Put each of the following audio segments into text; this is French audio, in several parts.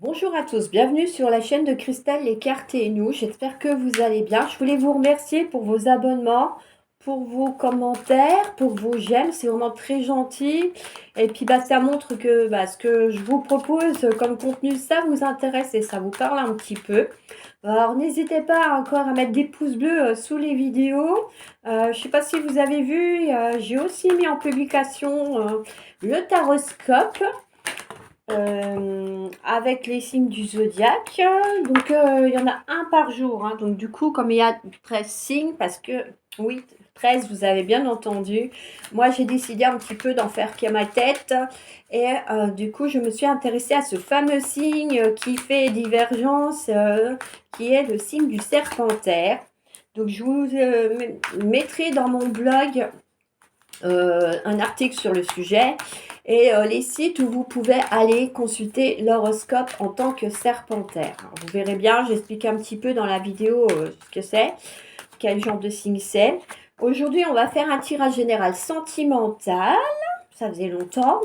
Bonjour à tous, bienvenue sur la chaîne de Cristal, les cartes et nous. J'espère que vous allez bien. Je voulais vous remercier pour vos abonnements, pour vos commentaires, pour vos j'aime. C'est vraiment très gentil. Et puis ça montre que ce que je vous propose comme contenu, ça vous intéresse et ça vous parle un petit peu. Alors n'hésitez pas encore à mettre des pouces bleus sous les vidéos. Je ne sais pas si vous avez vu, j'ai aussi mis en publication le taroscope avec les signes du zodiaque. Donc, il y en a un par jour, hein. Donc, du coup, comme il y a 13 signes, parce que, oui, 13, vous avez bien entendu, moi, j'ai décidé un petit peu d'en faire qu'à ma tête. Et du coup, je me suis intéressée à ce fameux signe qui fait divergence, qui est le signe du serpentaire. Donc, je vous mettrai dans mon blog un article sur le sujet et les sites où vous pouvez aller consulter l'horoscope en tant que serpentaire. Alors, vous verrez bien, j'explique un petit peu dans la vidéo ce que c'est, quel genre de signe c'est. Aujourd'hui, on va faire un tirage général sentimental. Ça faisait longtemps.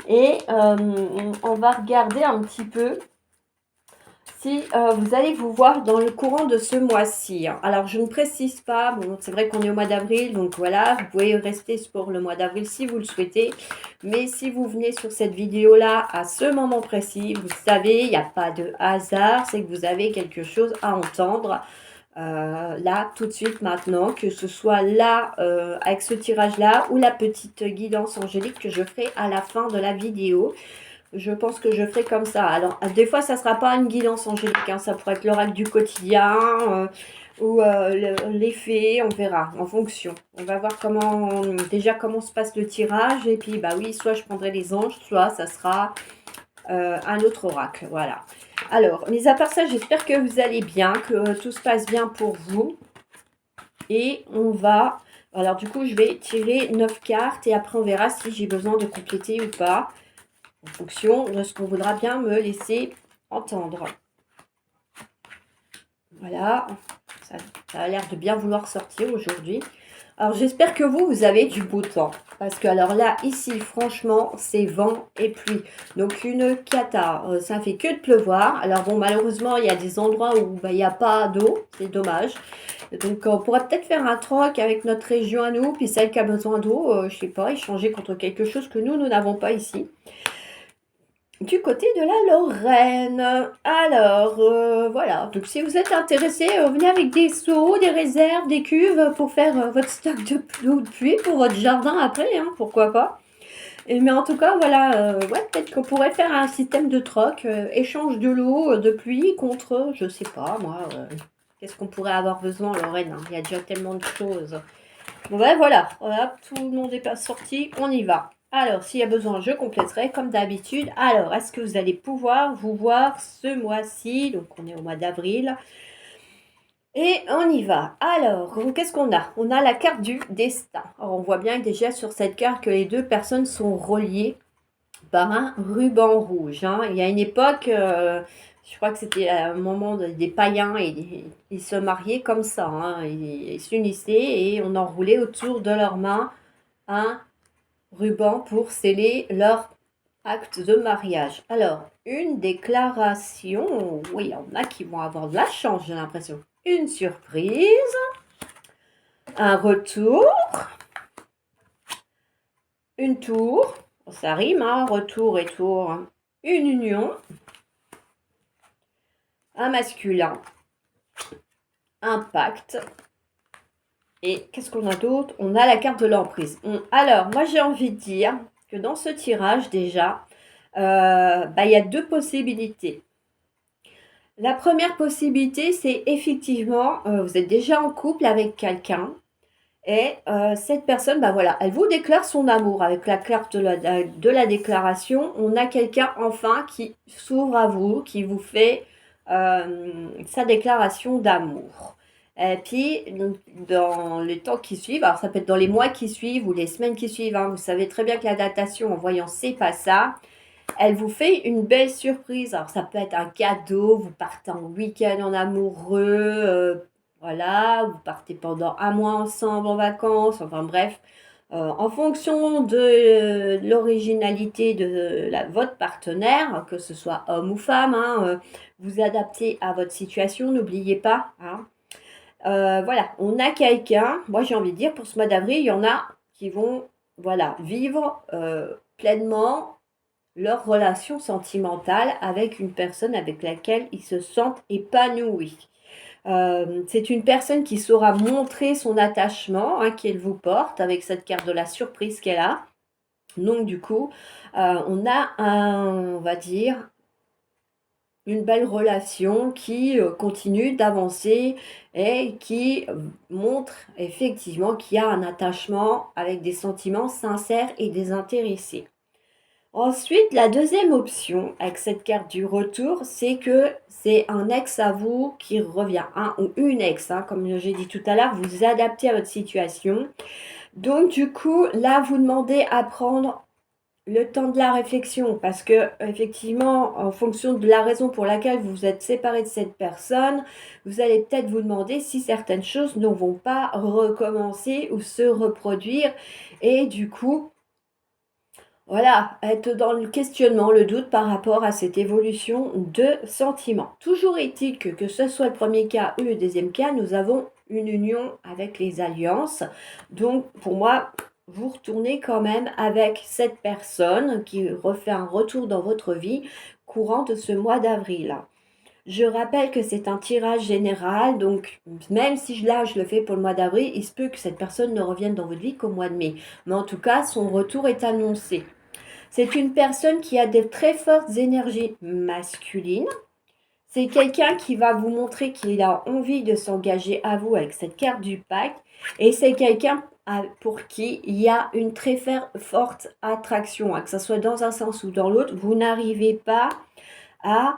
Et on va regarder un petit peu si vous allez vous voir dans le courant de ce mois-ci. Alors, je ne précise pas, bon, c'est vrai qu'on est au mois d'avril, donc voilà, vous pouvez rester pour le mois d'avril si vous le souhaitez. Mais si vous venez sur cette vidéo-là à ce moment précis, vous savez, il n'y a pas de hasard, c'est que vous avez quelque chose à entendre. Là, tout de suite, maintenant, que ce soit là, avec ce tirage-là, ou la petite guidance angélique que je ferai à la fin de la vidéo. Je pense que je ferai comme ça. Alors, des fois, ça ne sera pas une guidance angélique, hein. Ça pourrait être l'oracle du quotidien ou les fées, on verra, en fonction. On va voir comment se passe le tirage. Et puis, bah oui, soit je prendrai les anges, soit ça sera un autre oracle. Voilà. Alors, mis à part ça, j'espère que vous allez bien, que tout se passe bien pour vous. Et on va... Alors, du coup, je vais tirer 9 cartes et après, on verra si j'ai besoin de compléter ou pas, en fonction de ce qu'on voudra bien me laisser entendre. Voilà, ça a l'air de bien vouloir sortir aujourd'hui. Alors j'espère que vous avez du beau temps. Parce que alors là, ici, franchement, c'est vent et pluie. Donc une cata, ça fait que de pleuvoir. Alors bon, malheureusement, il y a des endroits où il n'y a pas d'eau, c'est dommage. Donc on pourrait peut-être faire un troc avec notre région à nous, puis celle qui a besoin d'eau, je sais pas, échanger contre quelque chose que nous n'avons pas ici. Du côté de la Lorraine. Alors, voilà. Donc, si vous êtes intéressé, venez avec des seaux, des réserves, des cuves pour faire votre stock d'eau de pluie pour votre jardin après, hein, pourquoi pas. Mais en tout cas, voilà, ouais, peut-être qu'on pourrait faire un système de troc, échange de l'eau de pluie contre, je sais pas, moi, qu'est-ce qu'on pourrait avoir besoin, Lorraine, hein. Il y a déjà tellement de choses. Bon, ben voilà, tout le monde est pas sorti, on y va. Alors, s'il y a besoin, je compléterai comme d'habitude. Alors, est-ce que vous allez pouvoir vous voir ce mois-ci? Donc, on est au mois d'avril. Et on y va. Alors, qu'est-ce qu'on a? On a la carte du destin. Alors, on voit bien déjà sur cette carte que les deux personnes sont reliées par un ruban rouge, hein. Il y a une époque, je crois que c'était à un moment des païens, et ils se mariaient comme ça, hein. Ils s'unissaient et on enroulait autour de leurs mains un ruban pour sceller leur acte de mariage. Alors, une déclaration, oui, il y en a qui vont avoir de la chance, j'ai l'impression. Une surprise, un retour, une tour, ça rime, hein, retour et tour, hein. Une union, un masculin, un pacte. Et qu'est-ce qu'on a d'autre? On a la carte de l'emprise. Alors, moi j'ai envie de dire que dans ce tirage déjà, il y a deux possibilités. La première possibilité, c'est effectivement, vous êtes déjà en couple avec quelqu'un et cette personne, voilà, elle vous déclare son amour. Avec la carte de la déclaration, on a quelqu'un enfin qui s'ouvre à vous, qui vous fait sa déclaration d'amour. Et puis, dans les temps qui suivent, alors ça peut être dans les mois qui suivent ou les semaines qui suivent, hein, vous savez très bien que la datation, en voyant c'est pas ça, elle vous fait une belle surprise. Alors, ça peut être un cadeau, vous partez en week-end en amoureux, voilà, vous partez pendant un mois ensemble en vacances, enfin bref. En fonction de l'originalité de votre partenaire, que ce soit homme ou femme, hein, vous adaptez à votre situation, n'oubliez pas. Hein. Voilà, on a quelqu'un, moi j'ai envie de dire, pour ce mois d'avril, il y en a qui vont voilà, vivre pleinement leur relation sentimentale avec une personne avec laquelle ils se sentent épanouis. C'est une personne qui saura montrer son attachement hein, qu'elle vous porte avec cette carte de la surprise qu'elle a. Donc du coup, on a on va dire, une belle relation qui continue d'avancer et qui montre effectivement qu'il y a un attachement avec des sentiments sincères et désintéressés. Ensuite, la deuxième option avec cette carte du retour, c'est que c'est un ex à vous qui revient, un ou une ex, hein, comme j'ai dit tout à l'heure, vous adaptez à votre situation. Donc du coup, là, vous demandez à prendre le temps de la réflexion, parce que effectivement, en fonction de la raison pour laquelle vous vous êtes séparé de cette personne, vous allez peut-être vous demander si certaines choses ne vont pas recommencer ou se reproduire. Et du coup, voilà, être dans le questionnement, le doute par rapport à cette évolution de sentiments. Toujours est-il que ce soit le premier cas ou le deuxième cas, nous avons une union avec les alliances. Donc, pour moi, vous retournez quand même avec cette personne qui refait un retour dans votre vie courant de ce mois d'avril. Je rappelle que c'est un tirage général, donc même si là je le fais pour le mois d'avril, il se peut que cette personne ne revienne dans votre vie qu'au mois de mai. Mais en tout cas, son retour est annoncé. C'est une personne qui a de très fortes énergies masculines. C'est quelqu'un qui va vous montrer qu'il a envie de s'engager à vous avec cette carte du pacte. Et c'est quelqu'un pour qui il y a une très forte attraction, hein, que ce soit dans un sens ou dans l'autre. Vous n'arrivez pas à,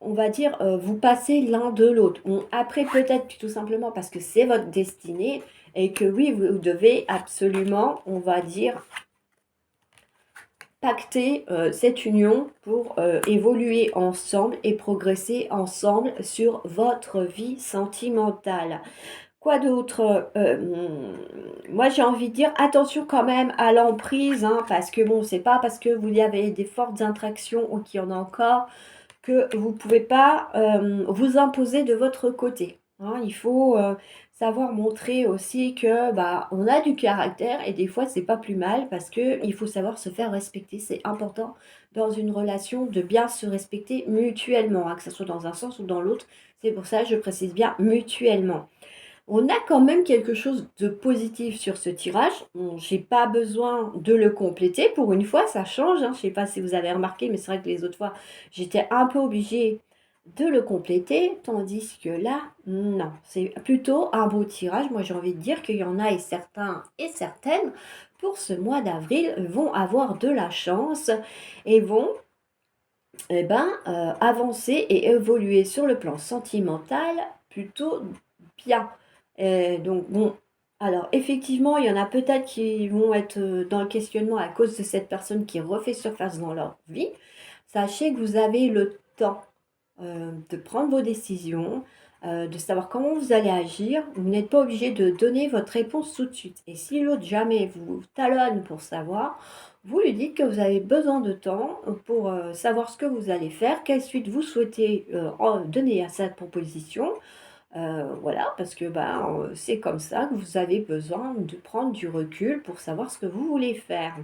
on va dire, vous passer l'un de l'autre. Après, peut-être tout simplement parce que c'est votre destinée et que oui, vous devez absolument, on va dire, pacter cette union pour évoluer ensemble et progresser ensemble sur votre vie sentimentale. Quoi d'autre moi j'ai envie de dire attention quand même à l'emprise, hein, parce que bon, c'est pas parce que vous y avez des fortes attractions ou qu'il y en a encore que vous ne pouvez pas vous imposer de votre côté. Hein. Il faut savoir montrer aussi que bah, on a du caractère et des fois c'est pas plus mal parce que il faut savoir se faire respecter. C'est important dans une relation de bien se respecter mutuellement, hein, que ce soit dans un sens ou dans l'autre. C'est pour ça que je précise bien mutuellement. On a quand même quelque chose de positif sur ce tirage. J'ai pas besoin de le compléter. Pour une fois, ça change. Hein. Je sais pas si vous avez remarqué, mais c'est vrai que les autres fois, j'étais un peu obligée de le compléter. Tandis que là, non. C'est plutôt un beau tirage. Moi, j'ai envie de dire qu'il y en a et certains et certaines pour ce mois d'avril vont avoir de la chance et vont avancer et évoluer sur le plan sentimental plutôt bien. Donc bon, alors effectivement, il y en a peut-être qui vont être dans le questionnement à cause de cette personne qui refait surface dans leur vie. Sachez que vous avez le temps de prendre vos décisions, de savoir comment vous allez agir. Vous n'êtes pas obligé de donner votre réponse tout de suite. Et si l'autre jamais vous talonne pour savoir, vous lui dites que vous avez besoin de temps pour savoir ce que vous allez faire, quelle suite vous souhaitez donner à cette proposition. Voilà, parce que c'est comme ça que vous avez besoin de prendre du recul pour savoir ce que vous voulez faire.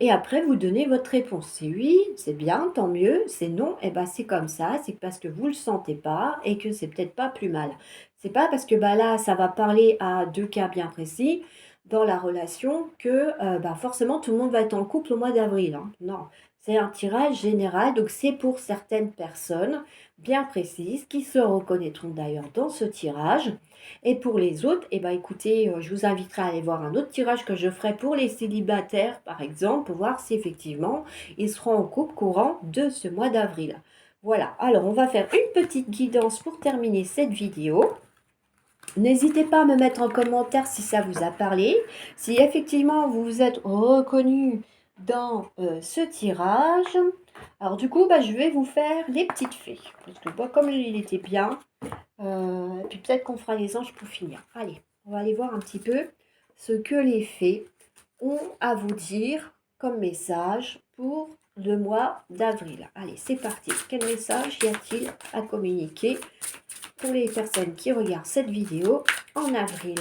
Et après, vous donnez votre réponse. C'est oui, c'est bien, tant mieux. C'est non, et c'est comme ça. C'est parce que vous ne le sentez pas et que c'est peut-être pas plus mal. C'est pas parce que là, ça va parler à deux cas bien précis dans la relation que forcément tout le monde va être en couple au mois d'avril. Hein. Non, c'est un tirage général, donc c'est pour certaines personnes bien précises qui se reconnaîtront d'ailleurs dans ce tirage. Et pour les autres, écoutez, je vous inviterai à aller voir un autre tirage que je ferai pour les célibataires, par exemple, pour voir si effectivement ils seront en couple courant de ce mois d'avril. Voilà, alors on va faire une petite guidance pour terminer cette vidéo. N'hésitez pas à me mettre en commentaire si ça vous a parlé, si effectivement vous vous êtes reconnu dans ce tirage. Alors du coup, je vais vous faire les petites fées, parce que comme il était bien, puis peut-être qu'on fera les anges pour finir. Allez, on va aller voir un petit peu ce que les fées ont à vous dire comme message pour le mois d'avril. Allez, c'est parti. Quel message y a-t-il à communiquer pour les personnes qui regardent cette vidéo en avril?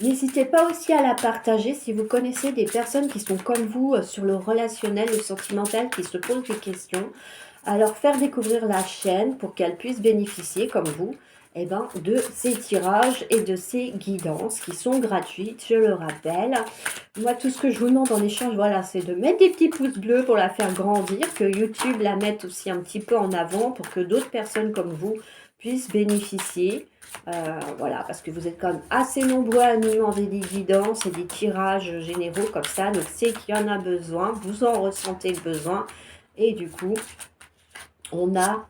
N'hésitez pas aussi à la partager si vous connaissez des personnes qui sont comme vous sur le relationnel, le sentimental, qui se posent des questions. Alors faire découvrir la chaîne pour qu'elles puissent bénéficier, comme vous, eh ben, de ces tirages et de ces guidances qui sont gratuites, je le rappelle. Moi, tout ce que je vous demande en échange, voilà, c'est de mettre des petits pouces bleus pour la faire grandir, que YouTube la mette aussi un petit peu en avant pour que d'autres personnes comme vous puissent bénéficier. Voilà, parce que vous êtes quand même assez nombreux à nous demander des guidances et des tirages généraux comme ça. Donc, c'est qu'il y en a besoin, vous en ressentez le besoin. Et du coup, on a,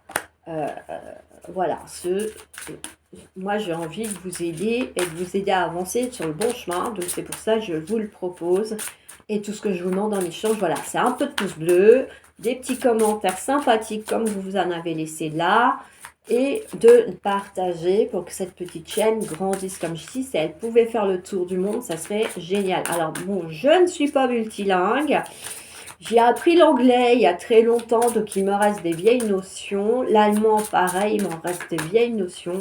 voilà, moi j'ai envie de vous aider et de vous aider à avancer sur le bon chemin. Donc, c'est pour ça que je vous le propose. Et tout ce que je vous demande en échange, voilà, c'est un peu de pouce bleu, des petits commentaires sympathiques comme vous en avez laissé là, et de partager pour que cette petite chaîne grandisse. Comme je dis, si elle pouvait faire le tour du monde, ça serait génial. Alors bon, je ne suis pas multilingue. J'ai appris l'anglais il y a très longtemps, donc il me reste des vieilles notions. L'allemand, pareil, il m'en reste des vieilles notions.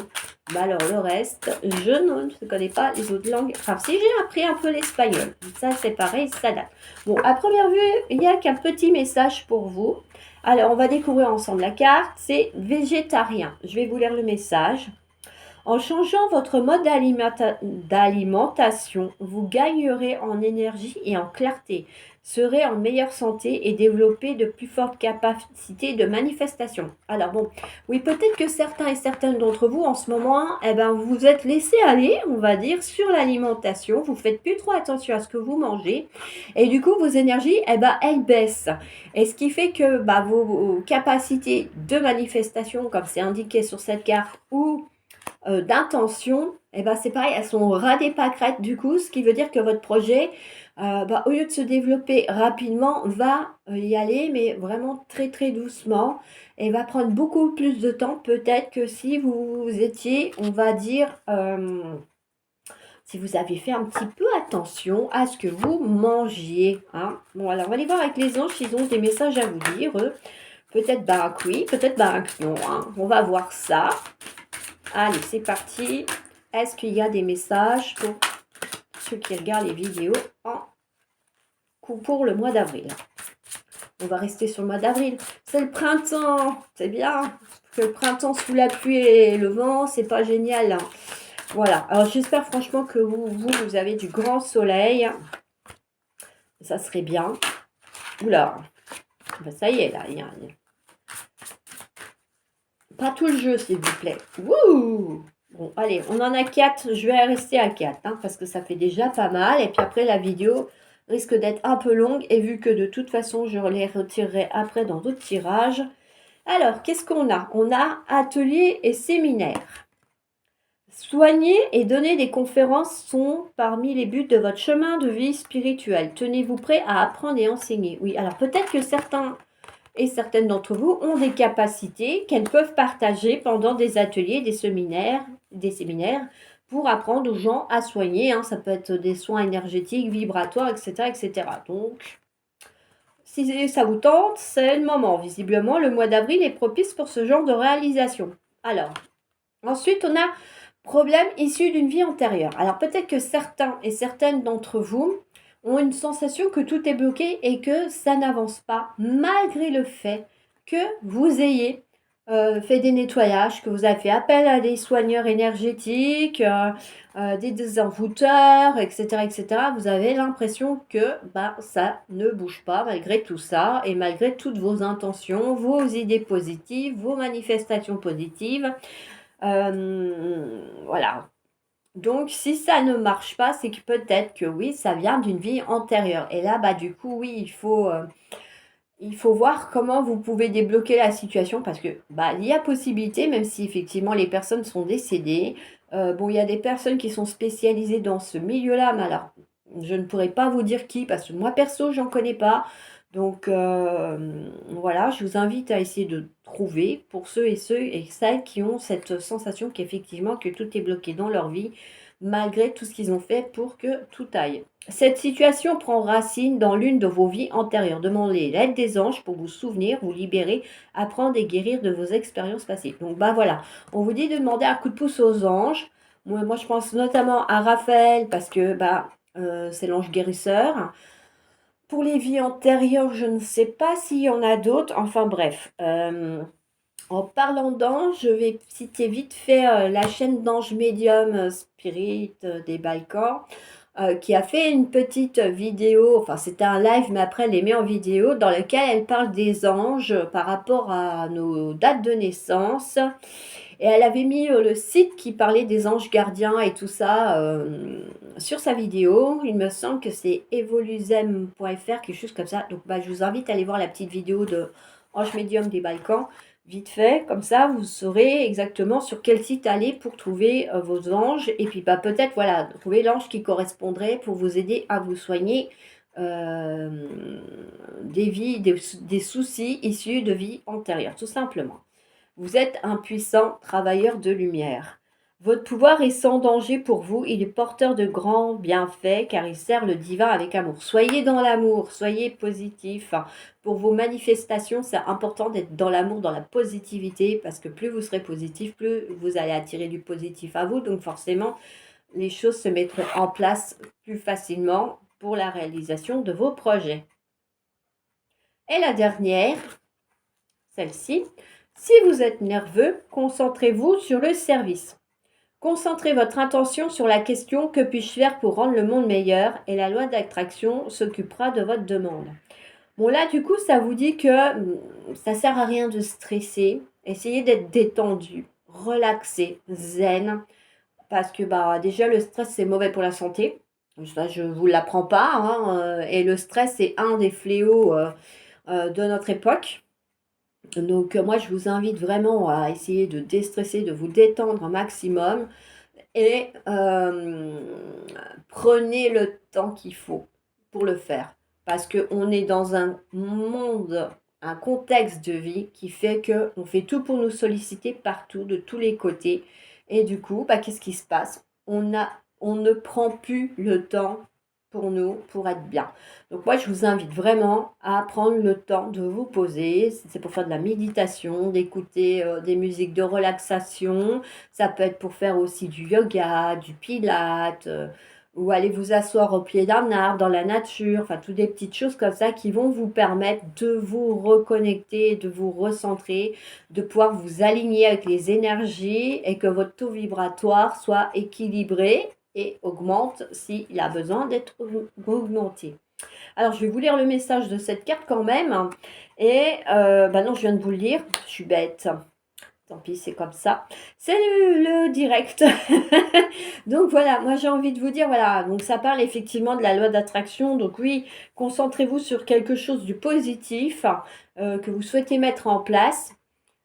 Bah alors le reste, je ne connais pas les autres langues. Enfin, si j'ai appris un peu l'espagnol, ça c'est pareil, ça date. Bon, à première vue, il n'y a qu'un petit message pour vous. Alors, on va découvrir ensemble la carte. C'est végétarien. Je vais vous lire le message. En changeant votre mode d'alimentation, vous gagnerez en énergie et en clarté, serez en meilleure santé et développerez de plus fortes capacités de manifestation. Alors bon, oui, peut-être que certains et certaines d'entre vous en ce moment, eh ben, vous vous êtes laissé aller, on va dire, sur l'alimentation. Vous faites plus trop attention à ce que vous mangez et du coup, vos énergies, eh ben, elles baissent. Et ce qui fait que bah, vos capacités de manifestation, comme c'est indiqué sur cette carte, ou d'intention, et ben c'est pareil, elles sont au ras des pâquerettes du coup, ce qui veut dire que votre projet, au lieu de se développer rapidement, va y aller, mais vraiment très très doucement, et va prendre beaucoup plus de temps peut-être que si vous étiez, on va dire, si vous avez fait un petit peu attention à ce que vous mangiez. Hein. Bon, alors on va aller voir avec les anges, ils ont des messages à vous dire. Peut-être bah oui, peut-être bah non. Hein. On va voir ça. Allez, c'est parti. Est-ce qu'il y a des messages pour ceux qui regardent les vidéos pour le mois d'avril? On va rester sur le mois d'avril. C'est le printemps. C'est bien. Parce que le printemps sous la pluie et le vent, c'est pas génial. Hein. Voilà. Alors, j'espère franchement que vous avez du grand soleil. Ça serait bien. Oula. Ben, ça y est, là. Pas tout le jeu, s'il vous plaît. Wouh! Bon, allez, on en a 4. Je vais rester à 4, hein, parce que ça fait déjà pas mal. Et puis après, la vidéo risque d'être un peu longue. Et vu que de toute façon, je les retirerai après dans d'autres tirages. Alors, qu'est-ce qu'on a? On a atelier et séminaire. Soigner et donner des conférences sont parmi les buts de votre chemin de vie spirituel. Tenez-vous prêt à apprendre et enseigner. Oui, alors peut-être que certains et certaines d'entre vous ont des capacités qu'elles peuvent partager pendant des ateliers, des séminaires pour apprendre aux gens à soigner. Hein. Ça peut être des soins énergétiques, vibratoires, etc., etc. Donc, si ça vous tente, c'est le moment. Visiblement, le mois d'avril est propice pour ce genre de réalisation. Alors, ensuite, on a problème issu d'une vie antérieure. Alors, peut-être que certains et certaines d'entre vous ont une sensation que tout est bloqué et que ça n'avance pas, malgré le fait que vous ayez fait des nettoyages, que vous avez fait appel à des soigneurs énergétiques, des désenvoûteurs, etc., etc. Vous avez l'impression que bah, ça ne bouge pas malgré tout ça et malgré toutes vos intentions, vos idées positives, vos manifestations positives. Voilà. Donc, si ça ne marche pas, c'est que peut-être que oui, ça vient d'une vie antérieure. Et là, bah, du coup, oui, il faut voir comment vous pouvez débloquer la situation parce que bah, il y a possibilité, même si effectivement les personnes sont décédées. Bon, il y a des personnes qui sont spécialisées dans ce milieu-là, mais alors, je ne pourrais pas vous dire qui parce que moi, perso, j'en connais pas. Donc, voilà, je vous invite à essayer de trouver pour ceux et celles qui ont cette sensation qu'effectivement, que tout est bloqué dans leur vie. malgré tout ce qu'ils ont fait pour que tout aille. Cette situation prend racine dans l'une de vos vies antérieures. Demandez l'aide des anges pour vous souvenir, vous libérer, apprendre et guérir de vos expériences passées. Donc bah voilà, on vous dit de demander un coup de pouce aux anges. Moi je pense notamment à Raphaël parce que c'est l'ange guérisseur. Pour les vies antérieures, je ne sais pas s'il y en a d'autres. Enfin bref. En parlant d'anges, je vais citer vite fait la chaîne d'anges médium Spirit des Balkans qui a fait une petite vidéo, enfin c'était un live, mais après elle les met en vidéo, dans lequel elle parle des anges par rapport à nos dates de naissance. Et elle avait mis le site qui parlait des anges gardiens et tout ça sur sa vidéo. Il me semble que c'est evoluzem.fr, quelque chose comme ça. Donc je vous invite à aller voir la petite vidéo de Ange Médium des Balkans. Vite fait, comme ça vous saurez exactement sur quel site aller pour trouver vos anges. Et puis peut-être voilà, trouver l'ange qui correspondrait pour vous aider à vous soigner des soucis issus de vies antérieures, tout simplement. Vous êtes un puissant travailleur de lumière. Votre pouvoir est sans danger pour vous, il est porteur de grands bienfaits car il sert le divin avec amour. Soyez dans l'amour, soyez positif. Pour vos manifestations, c'est important d'être dans l'amour, dans la positivité parce que plus vous serez positif, plus vous allez attirer du positif à vous. Donc forcément, les choses se mettront en place plus facilement pour la réalisation de vos projets. Et la dernière, celle-ci. Si vous êtes nerveux, concentrez-vous sur le service. Concentrez votre attention sur la question « Que puis-je faire pour rendre le monde meilleur ?» et la loi d'attraction s'occupera de votre demande. Bon là du coup ça vous dit que ça sert à rien de stresser. Essayez d'être détendu, relaxé, zen. Parce que déjà le stress c'est mauvais pour la santé. Ça je ne vous l'apprends pas. Et le stress c'est un des fléaux de notre époque. Donc moi je vous invite vraiment à essayer de déstresser, de vous détendre un maximum et prenez le temps qu'il faut pour le faire. Parce qu'on est dans un monde, un contexte de vie qui fait qu'on fait tout pour nous solliciter partout, de tous les côtés. Et du coup, qu'est-ce qui se passe? On ne prend plus le temps pour nous, pour être bien. Donc moi, je vous invite vraiment à prendre le temps de vous poser. C'est pour faire de la méditation, d'écouter des musiques de relaxation. Ça peut être pour faire aussi du yoga, du pilates, ou aller vous asseoir au pied d'un arbre, dans la nature. Enfin, toutes des petites choses comme ça qui vont vous permettre de vous reconnecter, de vous recentrer, de pouvoir vous aligner avec les énergies et que votre taux vibratoire soit équilibré et augmente s'il a besoin d'être augmenté. Alors, je vais vous lire le message de cette carte quand même. Et non, je viens de vous le lire. Je suis bête. Tant pis, c'est comme ça. C'est le direct. Donc voilà, moi j'ai envie de vous dire, voilà, donc ça parle effectivement de la loi d'attraction. Donc oui, concentrez-vous sur quelque chose du positif que vous souhaitez mettre en place.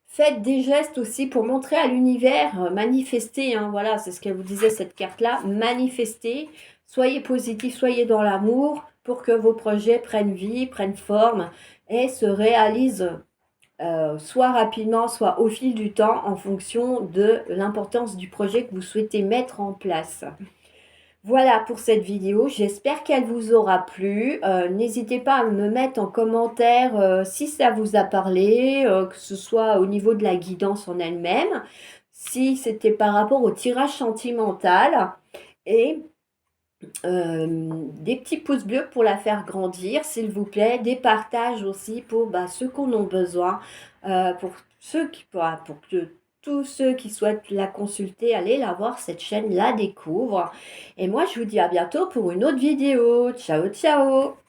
Faites des gestes aussi pour montrer à l'univers, manifester, voilà, c'est ce qu'elle vous disait cette carte-là, manifester, soyez positif, soyez dans l'amour pour que vos projets prennent vie, prennent forme et se réalisent soit rapidement, soit au fil du temps en fonction de l'importance du projet que vous souhaitez mettre en place. Voilà pour cette vidéo, j'espère qu'elle vous aura plu. N'hésitez pas à me mettre en commentaire si ça vous a parlé, que ce soit au niveau de la guidance en elle-même, si c'était par rapport au tirage sentimental et des petits pouces bleus pour la faire grandir, s'il vous plaît, des partages aussi pour ceux qui en ont besoin, pour que tous ceux qui souhaitent la consulter, allez la voir, cette chaîne la découvre. Et moi, je vous dis à bientôt pour une autre vidéo. Ciao, ciao!